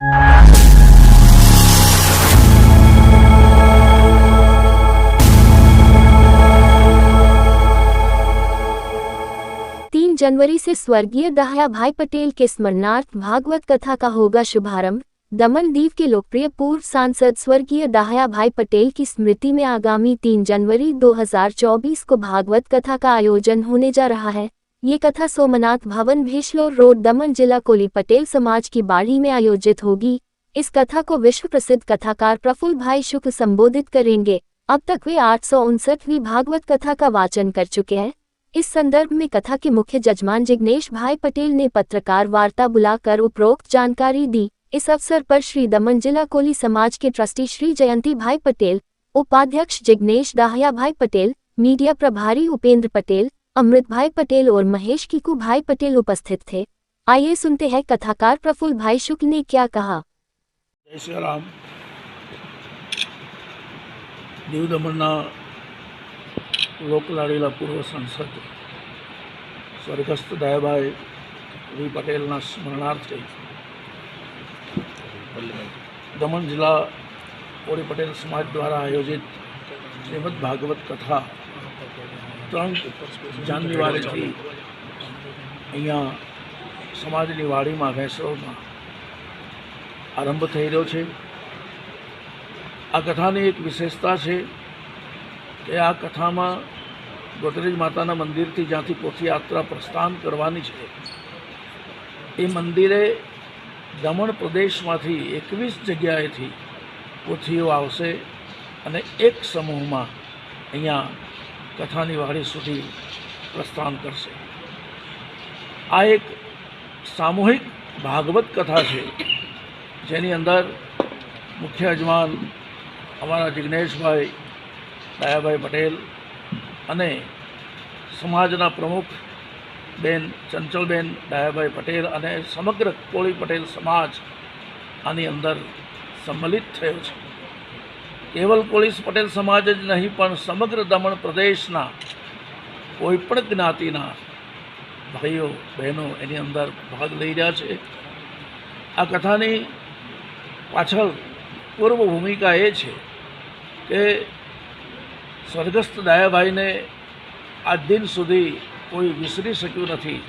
जनवरी से स्वर्गीय दहिया भाई पटेल के स्मरणार्थ भागवत कथा का होगा शुभारंभ। दमन दीव के लोकप्रिय पूर्व सांसद स्वर्गीय दहिया भाई पटेल की स्मृति में आगामी 3 जनवरी 2024 को भागवत कथा का आयोजन होने जा रहा है। ये कथा सोमनाथ भवन भेशलोर रोड दमन जिला कोली पटेल समाज की बाड़ी में आयोजित होगी। इस कथा को विश्व प्रसिद्ध कथाकार प्रफुल्ल भाई शुक्ल संबोधित करेंगे। अब तक वे 859वीं भागवत कथा का वाचन कर चुके हैं। इस संदर्भ में कथा के मुख्य जजमान जिग्नेश भाई पटेल ने पत्रकार वार्ता बुलाकर उपरोक्त जानकारी दी। इस अवसर पर श्री दमन जिला कोली समाज के ट्रस्टी श्री जयंती भाई पटेल, उपाध्यक्ष जिग्नेश दहिया भाई पटेल, मीडिया प्रभारी उपेंद्र पटेल, अमृत भाई पटेल और महेश किकू भाई पटेल उपस्थित थे। आइए सुनते हैं कथाकार प्रफुल्ल भाई शुक्ल ने क्या कहा। जय श्री राम। दीव दमणना લોકલાડીલા પૂર્વ સાંસદ સ્વર્ગસ્થ દયાભાઈ વી પટેલના સ્મરણાર્થે દમણ જિલ્લા કોળી પટેલ સમાજ દ્વારા આયોજિત શ્રીમદ ભાગવત કથા 3 જાન્યુઆરીથી અહીંયા સમાજની વાડીમાં ભેંસરોડમાં આરંભ થઈ રહ્યો છે। આ કથાની એક વિશેષતા છે કે આ કથામાં ગોદરેજ માતાના મંદિરથી જ્યાંથી પોથીયાત્રા પ્રસ્થાન કરવાની છે એ મંદિરે દમણ પ્રદેશમાંથી 21 જગ્યાએથી પોથીઓ આવશે અને એક સમૂહમાં અહીંયા કથાની વાડી સુધી પ્રસ્થાન કરશે। આ એક સામૂહિક ભાગવત કથા છે જેની અંદર મુખ્ય યજમાન અમારા જિગ્નેશભાઈ દયાભાઈ પટેલ અને સમાજના પ્રમુખ બેન ચંચલબેન દયાભાઈ પટેલ અને સમગ્ર કોળી પટેલ સમાજ આની અંદર સંમલિત થયો છે। કેવલ કોળી પટેલ સમાજ જ નહીં પણ સમગ્ર દમણ પ્રદેશના કોઈપણ જ્ઞાતિના ભાઈઓ બહેનો એની અંદર ભાગ લઈ રહ્યા છે। આ કથાની પાછળ પૂર્વ ભૂમિકા એ છે કે સ્વર્ગસ્થ દયાભાઈને આજ દિન સુધી કોઈ વિસરી શક્યું નથી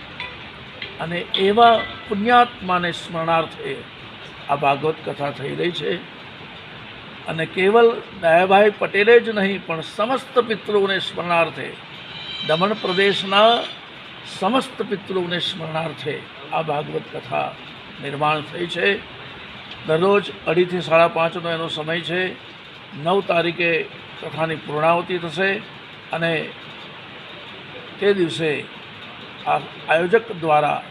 અને એવા પુણ્યાત્માને સ્મરણાર્થે આ ભાગવત કથા થઈ રહી છે અને કેવલ દયાભાઈ પટેલે જ નહીં પણ સમસ્ત પિતૃઓને સ્મરણાર્થે દમણ પ્રદેશના સમસ્ત પિતૃઓને સ્મરણાર્થે આ ભાગવત કથા નિર્માણ થઈ છે। દરરોજ 2:30 થી 5:30નો એનો સમય છે। 9 તારીખે કથાની પૂર્ણાહુતિ થશે અને તે દિવસે આ આયોજક દ્વારા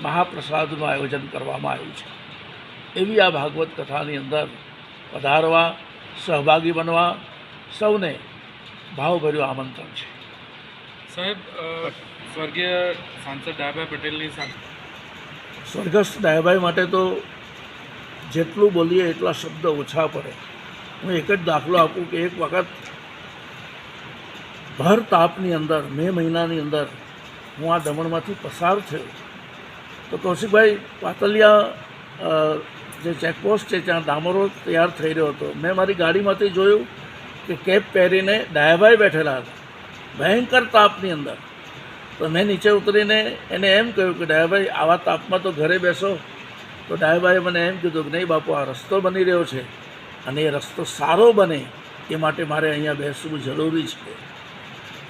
મહાપ્રસાદનું આયોજન કરવામાં આવ્યું છે। એવી આ ભાગવત કથાની અંદર પધારવા, સહભાગી બનવા સૌને ભાવભર્યું આમંત્રણ છે। સાહેબ, સ્વર્ગીય સાંસદ દયાભાઈ પટેલની સાથે સ્વર્ગસ્થ દયાભાઈ માટે તો જેટલું બોલીએ એટલા શબ્દ ઓછા પડે। હું એક જ દાખલો આપું કે એક વખત ભર તાપની અંદર મે મહિનાની અંદર હું આ દમણમાંથી પસાર થયો તો કૌશિકભાઈ પાતલિયા જે ચેકપોસ્ટ છે ત્યાં ડામરો તૈયાર થઈ રહ્યો હતો। મેં મારી ગાડીમાંથી જોયું કે કેપ પહેરીને દયાભાઈ બેઠેલા હતા ભયંકર તાપની અંદર। તો મેં નીચે ઉતરીને એને એમ કહ્યું કે દયાભાઈ આવા તાપમાં તો ઘરે બેસો। તો દયાભાઈએ મને એમ કીધું કે નહીં બાપુ, આ રસ્તો બની રહ્યો છે અને એ રસ્તો સારો બને એ માટે મારે અહીંયા બેસવું જરૂરી છે।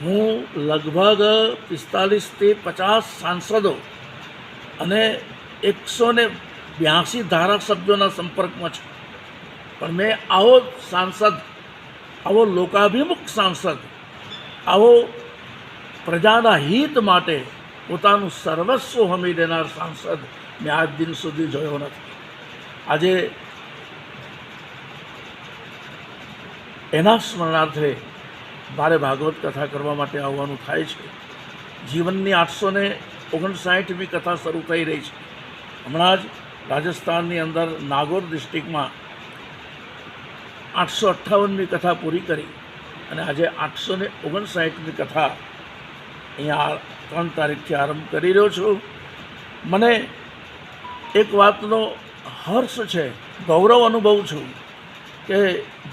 હું લગભગ 45 થી 50 સાંસદો અને 182 ધારાસભ્યોના સંપર્કમાં છું પણ મેં આવો સાંસદ, આવો લોકાભિમુખ સાંસદ, આવો પ્રજાના હિત માટે પોતાનું સર્વસ્વ હોમી દેનાર સાંસદ મેં આજ દિન સુધી જોયો નથી। આજે એના સ્મરણાર્થે મારે ભાગવત કથા કરવા માટે આવવાનું થાય છે। જીવનની 859મી કથા શરૂ થઈ રહી છે। હમણાં જ રાજસ્થાનની અંદર નાગોર ડિસ્ટ્રિક્ટમાં 858મી કથા પૂરી કરી અને આજે 859મી કથા અહીંયા 3 તારીખથી આરંભ કરી રહ્યો છું। મને એક વાતનો હર્ષ છે, ગૌરવ અનુભવું છું કે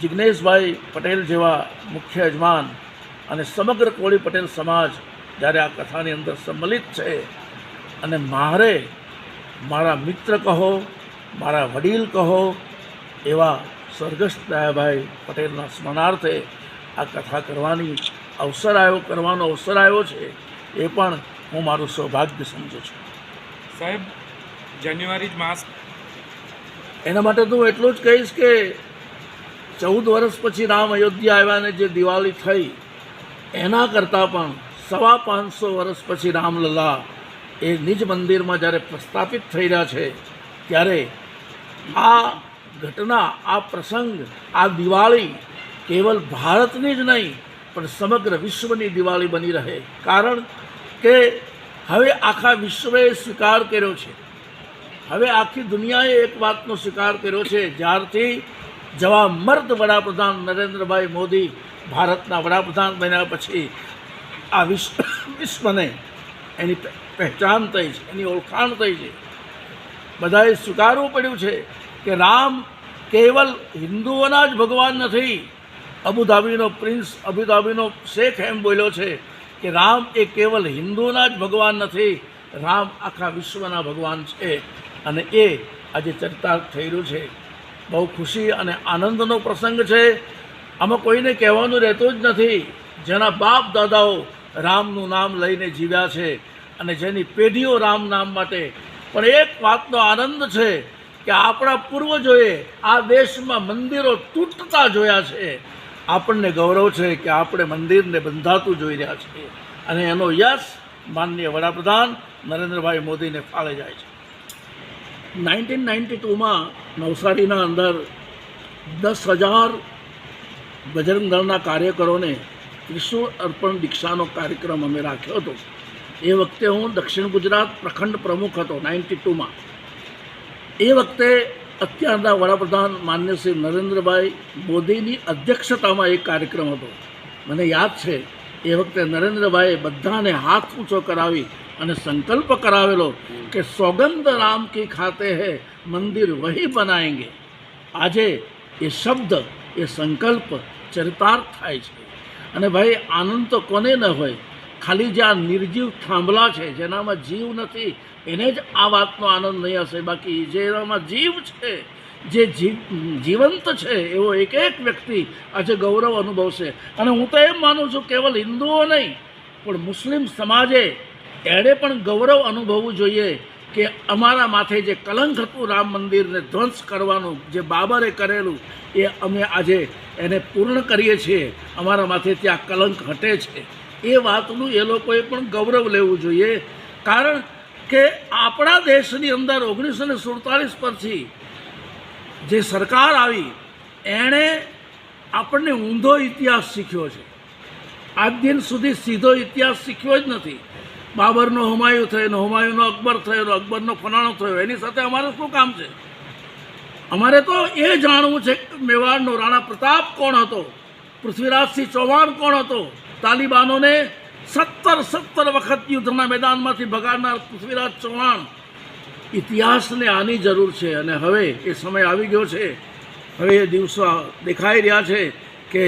જિજ્ઞેશભાઈ પટેલ જેવા મુખ્ય યજમાન અને સમગ્ર કોળી પટેલ સમાજ જ્યારે આ કથાની અંદર સંમલિત છે અને મારે મારા મિત્ર કહો, મારા વડીલ કહો એવા સ્વર્ગસ્થ દયાભાઈ પટેલના સ્મરણાર્થે આ કથા કરવાનો અવસર આવ્યો છે એ પણ હું મારું સૌભાગ્ય સમજું છું. સાહેબ, જાન્યુઆરી માસ એના માટે તો હું એટલું જ કહીશ કે 14 વર્ષ પછી રામ અયોધ્યા આવ્યાને જે દિવાળી થઈ એના કરતાં પણ 550 વર્ષ પછી રામલલા એ નિજ મંદિરમાં જ્યારે પ્રસ્થાપિત થઈ રહ્યા છે ત્યારે આ ઘટના, આ પ્રસંગ, આ દિવાળી કેવલ ભારતની જ નહીં પણ સમગ્ર વિશ્વની દિવાળી બની રહે. કારણ કે હવે આખા વિશ્વએ સ્વીકાર કર્યો છે, હવે આખી દુનિયાએ એક વાતનો સ્વીકાર કર્યો છે, જ્યારથી જવામર્દ વડાપ્રધાન નરેન્દ્રભાઈ મોદી ભારતના વડાપ્રધાન બન્યા પછી આ વિશ્વને એની પહેચાન થઈ છે, એની ઓળખાણ થઈ છે. બધાએ સ્વીકારવું પડ્યું છે કે રામ કેવલ હિન્દુઓના જ ભગવાન નથી. અબુધાબીનો પ્રિન્સ, અબુધાબીનો શેખ એમ બોલ્યો છે કે રામ એ કેવલ હિન્દુઓના જ ભગવાન નથી, રામ આખા વિશ્વના ભગવાન છે. અને એ આજે ચરિતાર્થ થઈ રહ્યું છે. બહુ ખુશી અને આનંદનો પ્રસંગ છે. આમાં કોઈને કહેવાનું રહેતું જ નથી. જેના બાપ દાદાઓ રામનું નામ લઈને જીવ્યા છે અને જેની પેઢીઓ રામ નામ માટે, પણ એક વાતનો આનંદ છે કે આપણા પૂર્વજોએ આ દેશમાં મંદિરો તૂટતા જોયા છે. આપણને ગૌરવ છે કે આપણે મંદિરને બંધાતું જોઈ રહ્યા છીએ અને એનો યશ માનનીય વડાપ્રધાન નરેન્દ્રભાઈ મોદીને ફાળે જાય છે. 1992માં નવસારીના અંદર 10,000 બજરંગ દળના કાર્યકરોને ત્રિશૂળ અર્પણ દીક્ષાનો કાર્યક્રમ અમે રાખ્યો હતો. એ વખતે હું દક્ષિણ ગુજરાત પ્રખંડ પ્રમુખ હતો 92માં. એ વખતે અત્યારના વડાપ્રધાન માન્ય શ્રી નરેન્દ્રભાઈ મોદીની અધ્યક્ષતામાં એક કાર્યક્રમ હતો. મને યાદ છે એ વખતે નરેન્દ્રભાઈએ બધાને હાથ ઊંચો કરાવી અને સંકલ્પ કરાવેલો કે સોગંદ રામ કી ખાતે હૈ મંદિર વહી બનાએંગે. આજે એ શબ્દ, એ સંકલ્પ ચરિતાર્થ થાય છે. અને ભાઈ આનંદ તો કોને ન હોય, ખાલી જે આ નિર્જીવ થાંભલા છે જેનામાં જીવ નથી એને જ આ વાતનો આનંદ નહીં હશે. બાકી જેનામાં જીવ છે, જે જીવંત છે એવો એક એક વ્યક્તિ આજે ગૌરવ અનુભવશે. અને હું તો એમ માનું છું કેવલ હિન્દુઓ નહીં પણ મુસ્લિમ સમાજે એણે પણ ગૌરવ અનુભવવું જોઈએ કે અમારા માથે જે કલંક હતું રામ મંદિરને ધ્વંસ કરવાનું, જે બાબરે કરેલું, એ અમે આજે એને પૂર્ણ કરીએ છીએ. અમારા માથે ત્યાં કલંક હટે છે. એ વાતનું એ લોકોએ પણ ગૌરવ લેવું જોઈએ. કારણ કે આપણા દેશની અંદર 1947 પછી જે સરકાર આવી એણે આપણને ઊંધો ઇતિહાસ શીખ્યો છે. આજ દિન સુધી સીધો ઇતિહાસ શીખ્યો જ નથી. બાબરનો હુમાયુ થયો, હુમાયુનો અકબર થયો, અકબરનો ફલાણો થયો, એની સાથે અમારે શું કામ છે? અમારે તો એ જાણવું છે કે મેવાડનો રાણા પ્રતાપ કોણ હતો, પૃથ્વીરાજસિંહ ચૌહાણ કોણ હતો, તાલિબાનોને 17 વખત યુદ્ધના મેદાનમાંથી ભગાડનાર પૃથ્વીરાજ ચૌહાણ. ઇતિહાસને આની જરૂર છે. અને હવે એ સમય આવી ગયો છે, હવે એ દિવસો દેખાઈ રહ્યા છે કે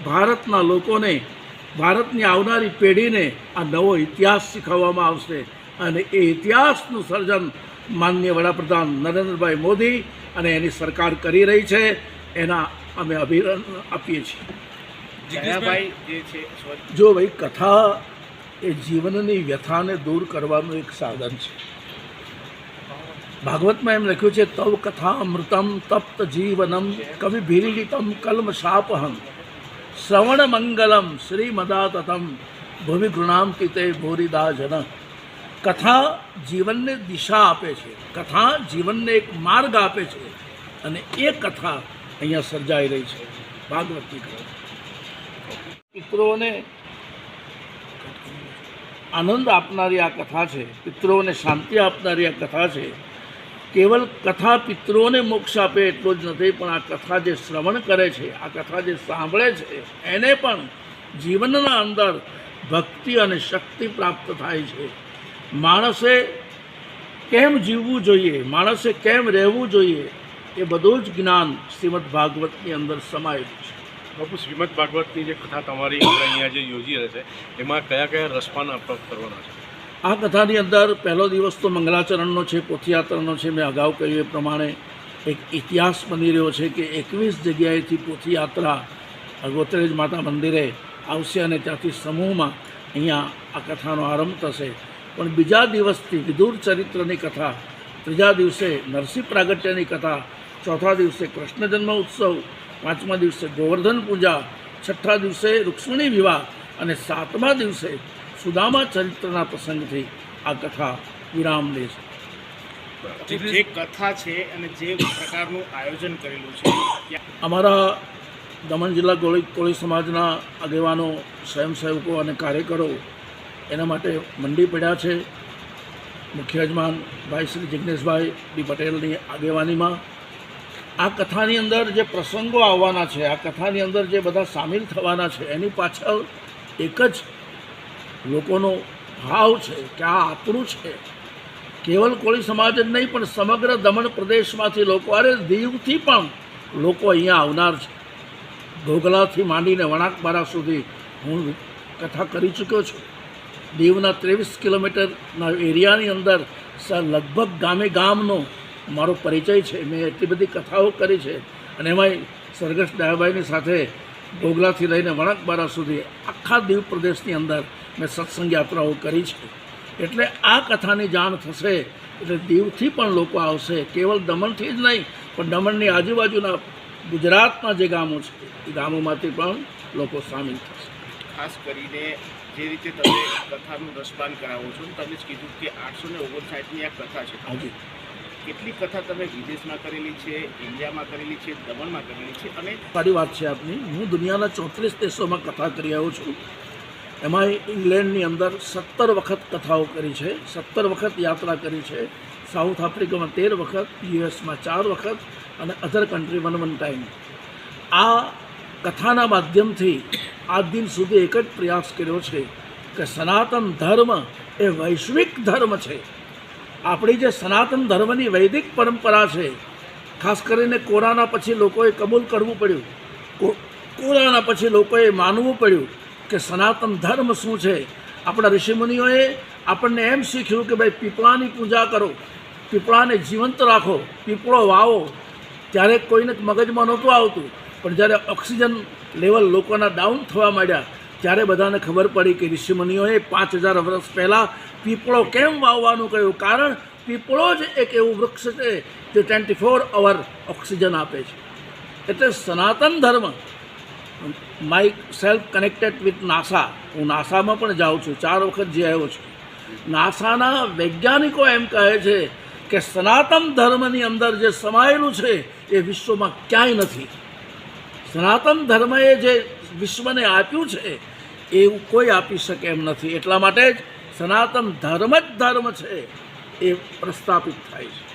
ભારતના લોકોને, ભારતની આવનારી પેઢીને આ નવો ઇતિહાસ શીખવવામાં આવશે. અને એ ઇતિહાસનું સર્જન માનનીય વડાપ્રધાન નરેન્દ્રભાઈ મોદી અને એની સરકાર કરી રહી છે. એના અમે અભિનંદન આપીએ છીએ. જો ભાઈ, કથા એ જીવનની વ્યથાને દૂર કરવાનું એક સાધન છે. ભાગવતમાં એમ લખ્યું છે, તવ કથા અમૃતમ તપ્ત જીવનમ કવિ ભીરીડિતમ કલ્મ શાપહમ શ્રવણ મંગલમ શ્રીમદાતતમ ભૂમિ ગૃણામતી તે ભૂરિદા જન. કથા જીવનને દિશા આપે છે, કથા જીવનને એક માર્ગ આપે છે. અને એ કથા અહીંયા સર્જાઈ રહી છે. ભાગવતની કથા પિતૃઓને આનંદ આપનારી આ કથા છે, પિતૃઓને શાંતિ આપનારી આ કથા છે. કેવલ કથા પિતૃઓને મોક્ષ આપે એટલું જ નથી, પણ આ કથા જે શ્રવણ કરે છે, આ કથા જે સાંભળે છે, એને પણ જીવનના અંદર ભક્તિ અને શક્તિ પ્રાપ્ત થાય છે. માણસે કેમ જીવવું જોઈએ, માણસે કેમ રહેવું જોઈએ, એ બધું જ જ્ઞાન શ્રીમદ ભાગવતની અંદર સમાયેલું છે. બાપુ, શ્રીમદ ભાગવતની જે કથા તમારી આપણે અહીંયા જે યોજી છે એમાં કયા કયા રસપાન આપણે કરવાના છે? આ કથાની અંદર પહેલો દિવસ તો મંગલાચરણનો છે, પોથીયાત્રાનો છે. મેં અગાઉ કહ્યું એ પ્રમાણે એક ઇતિહાસ બની રહ્યો છે કે 21 જગ્યાએથી પોથીયાત્રા ગોત્રેજ માતા મંદિરે આવશે અને ત્યાંથી સમૂહમાં અહીંયા આ કથાનો આરંભ થશે. પણ બીજા દિવસથી વિદુર ચરિત્રની કથા, ત્રીજા દિવસે નરસિંહ પ્રાગટ્યની કથા, ચોથા દિવસે કૃષ્ણ જન્મ ઉત્સવ, પાંચમા દિવસે ગોવર્ધન પૂજા, છઠ્ઠા દિવસે રૂક્ષ્મણી વિવાહ અને સાતમા દિવસે સુદામા ચરિત્રના પ્રસંગથી આ કથા વિરામ લે છે. જે કથા છે અને જે પ્રકારનું આયોજન કરેલું છે, અમારા દમણ જિલ્લા કોળી સમાજના આગેવાનો, સ્વયંસેવકો અને કાર્યકરો એના માટે મંડી પડ્યા છે. મુખ્ય યજમાન ભાઈ શ્રી જિગ્નેશભાઈ ડી પટેલની આગેવાનીમાં આ કથાની અંદર જે પ્રસંગો આવવાના છે, આ કથાની અંદર જે બધા સામેલ થવાના છે, એની પાછળ એક જ લોકોનો ભાવ છે કે આ આપણું છે. કેવલ કોળી સમાજ જ નહીં પણ સમગ્ર દમણ પ્રદેશમાંથી લોકો, અરે દીવથી પણ લોકો અહીંયા આવનાર છે. ઘોઘલાથી માંડીને વણાકબારા સુધી હું કથા કરી ચૂક્યો છું. દીવના 23 કિલોમીટરના એરિયાની અંદર લગભગ ગામે ગામનો મારો પરિચય છે. મેં એટલી બધી કથાઓ કરી છે અને એમાંય સરગસ દયાભાઈની સાથે ઘોઘલાથી લઈને વણાકબારા સુધી આખા દીવ પ્રદેશની અંદર મેં સત્સંગ યાત્રાઓ કરી છે. એટલે આ કથાની જાણ થશે એટલે દીવથી પણ લોકો આવશે. કેવલ દમણથી જ નહીં પણ દમણની આજુબાજુના ગુજરાતના જે ગામો છે એ ગામોમાંથી પણ લોકો સામેલ થશે. ખાસ કરીને જે રીતે તમે કથાનું રસપાન કરાવો છો, તમે જ કીધું કે 859ની આ કથા છે. હાજી, કેટલી કથા તમે વિદેશમાં કરેલી છે, ઇન્ડિયામાં કરેલી છે, દમણમાં કરેલી છે? અને સારી વાત છે આપની. હું દુનિયાના 34 દેશોમાં કથા કરી આવ્યો છું. એમાંય ઇંગ્લેન્ડની અંદર 17 વખત કથાઓ કરી છે, 17 વખત યાત્રા કરી છે. સાઉથ આફ્રિકામાં 13 વખત, યુએસમાં 4 વખત અને અધર કન્ટ્રી 1 ટાઈમ. આ કથાના માધ્યમથી આજ દિન સુધી એક જ પ્રયાસ કર્યો છે કે સનાતન ધર્મ એ વૈશ્વિક ધર્મ છે. આપણી જે સનાતન ધર્મની વૈદિક પરંપરા છે, ખાસ કરીને કોરોના પછી લોકોએ કબૂલ કરવું પડ્યું, કોરોના પછી લોકોએ માનવું પડ્યું કે સનાતન ધર્મ શું છે. આપણા ઋષિમુનિઓએ આપણને એમ શીખ્યું કે ભાઈ પીપળાની પૂજા કરો, પીપળાને જીવંત રાખો, પીપળો વાવો. ત્યારે કોઈને મગજમાં નહોતું આવતું, પણ જ્યારે ઓક્સિજન લેવલ લોકોના ડાઉન થવા માંડ્યા ત્યારે બધાને ખબર પડી કે ઋષિમુનિઓએ 5000 વર્ષ પહેલાં પીપળો કેમ વાવવાનું કહ્યું. કારણ પીપળો જ એક એવું વૃક્ષ છે જે 24 અવર ઓક્સિજન આપે છે. એટલે સનાતન ધર્મ. My self connected with NASA. હું નાસામાં પણ જાઉં છું, 4 વખત જઈ આવ્યો છું. નાસાના વૈજ્ઞાનિકો એમ કહે છે કે સનાતન ધર્મની અંદર જે સમાયેલું છે એ વિશ્વમાં ક્યાંય નથી. સનાતન ધર્મએ જે વિશ્વને આપ્યું છે એવું કોઈ આપી શકે એમ નથી. એટલા માટે જ સનાતન ધર્મ જ ધર્મ છે એ પ્રસ્થાપિત થાય છે.